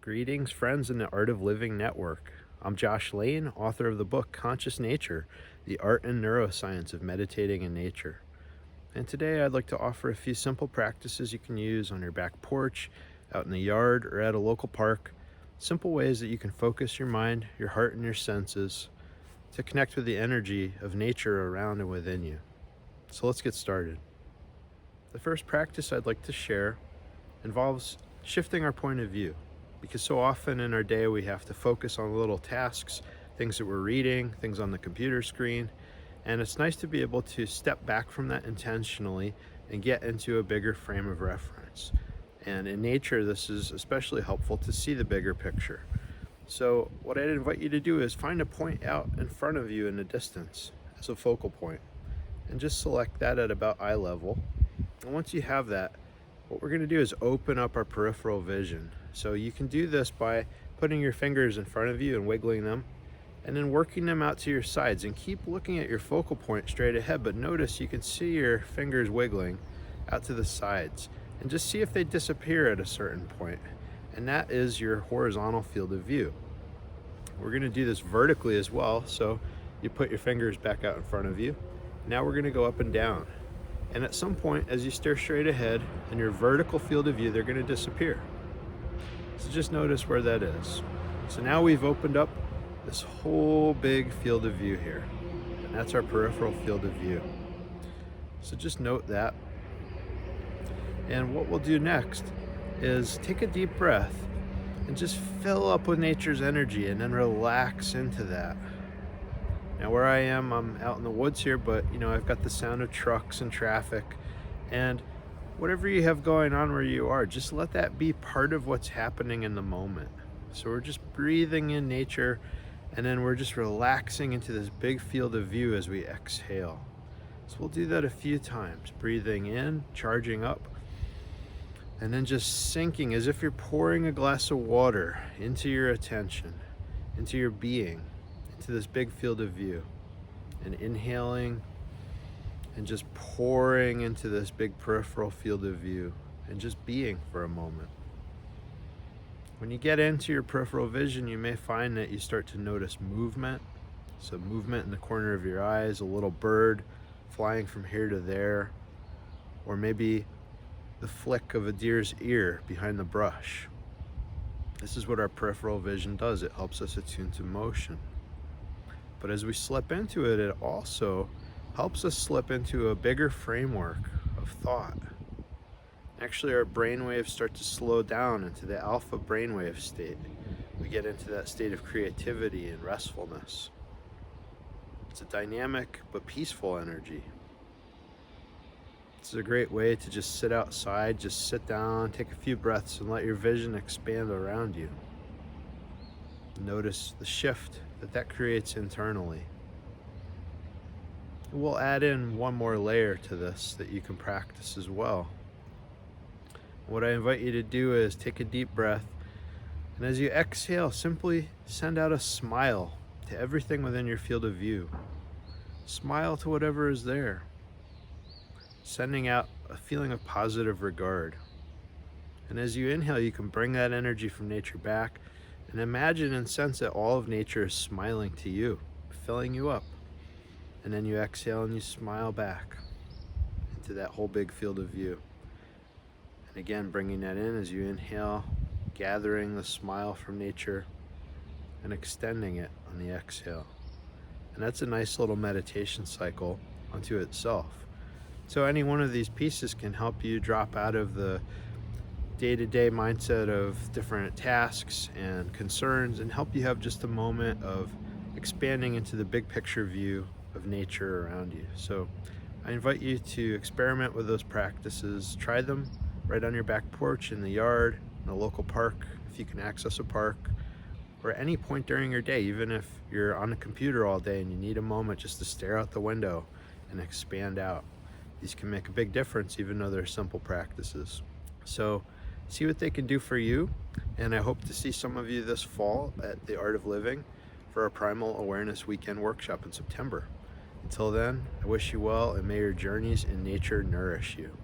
Greetings, friends in the Art of Living Network. I'm Josh Lane, author of the book Conscious Nature, The Art and Neuroscience of Meditating in Nature. And today I'd like to offer a few simple practices you can use on your back porch, out in the yard, or at a local park. Simple ways that you can focus your mind, your heart, and your senses to connect with the energy of nature around and within you. So let's get started. The first practice I'd like to share involves shifting our point of view. Because so often in our day we have to focus on little tasks, things that we're reading, things on the computer screen, and it's nice to be able to step back from that intentionally and get into a bigger frame of reference. And in nature, this is especially helpful to see the bigger picture. So what I'd invite you to do is find a point out in front of you in the distance as a focal point, and just select that at about eye level. And once you have that, what we're going to do is open up our peripheral vision. So you can do this by putting your fingers in front of you and wiggling them, and then working them out to your sides, and keep looking at your focal point straight ahead, but notice you can see your fingers wiggling out to the sides, and just see if they disappear at a certain point, and that is your horizontal field of view. We're going to do this vertically as well, so you put your fingers back out in front of you. Now we're going to go up and down. And at some point, as you stare straight ahead in your vertical field of view, they're going to disappear. So just notice where that is. So now we've opened up this whole big field of view here. And that's our peripheral field of view. So just note that. And what we'll do next is take a deep breath and just fill up with nature's energy and then relax into that. Now where I am, I'm out in the woods here, but I've got the sound of trucks and traffic, and whatever you have going on where you are, just let that be part of what's happening in the moment. So we're just breathing in nature, and then we're just relaxing into this big field of view as we exhale. So we'll do that a few times, breathing in, charging up, and then just sinking as if you're pouring a glass of water into your attention, into your being, into this big field of view, and inhaling and just pouring into this big peripheral field of view and just being for a moment. When you get into your peripheral vision, you may find that you start to notice movement. So movement in the corner of your eyes, a little bird flying from here to there, or maybe the flick of a deer's ear behind the brush. This is what our peripheral vision does. It helps us attune to motion. But as we slip into it, it also helps us slip into a bigger framework of thought. Actually, our brainwaves start to slow down into the alpha brainwave state. We get into that state of creativity and restfulness. It's a dynamic but peaceful energy. It's a great way to just sit outside, just sit down, take a few breaths, and let your vision expand around you. Notice the shift that creates internally. We'll add in one more layer to this that you can practice as well. What I invite you to do is take a deep breath, and as you exhale, simply send out a smile to everything within your field of view. Smile to whatever is there, sending out a feeling of positive regard. And as you inhale, you can bring that energy from nature back, and imagine and sense that all of nature is smiling to you, filling you up. And then you exhale and you smile back into that whole big field of view. And again, bringing that in as you inhale, gathering the smile from nature and extending it on the exhale. And that's a nice little meditation cycle unto itself. So any one of these pieces can help you drop out of the day-to-day mindset of different tasks and concerns and help you have just a moment of expanding into the big picture view of nature around you. So I invite you to experiment with those practices. Try them right on your back porch, in the yard, in a local park, if you can access a park, or at any point during your day, even if you're on the computer all day and you need a moment just to stare out the window and expand out. These can make a big difference even though they're simple practices. So see what they can do for you, and I hope to see some of you this fall at the Art of Living for our Primal Awareness Weekend Workshop in September. Until then, I wish you well, and may your journeys in nature nourish you.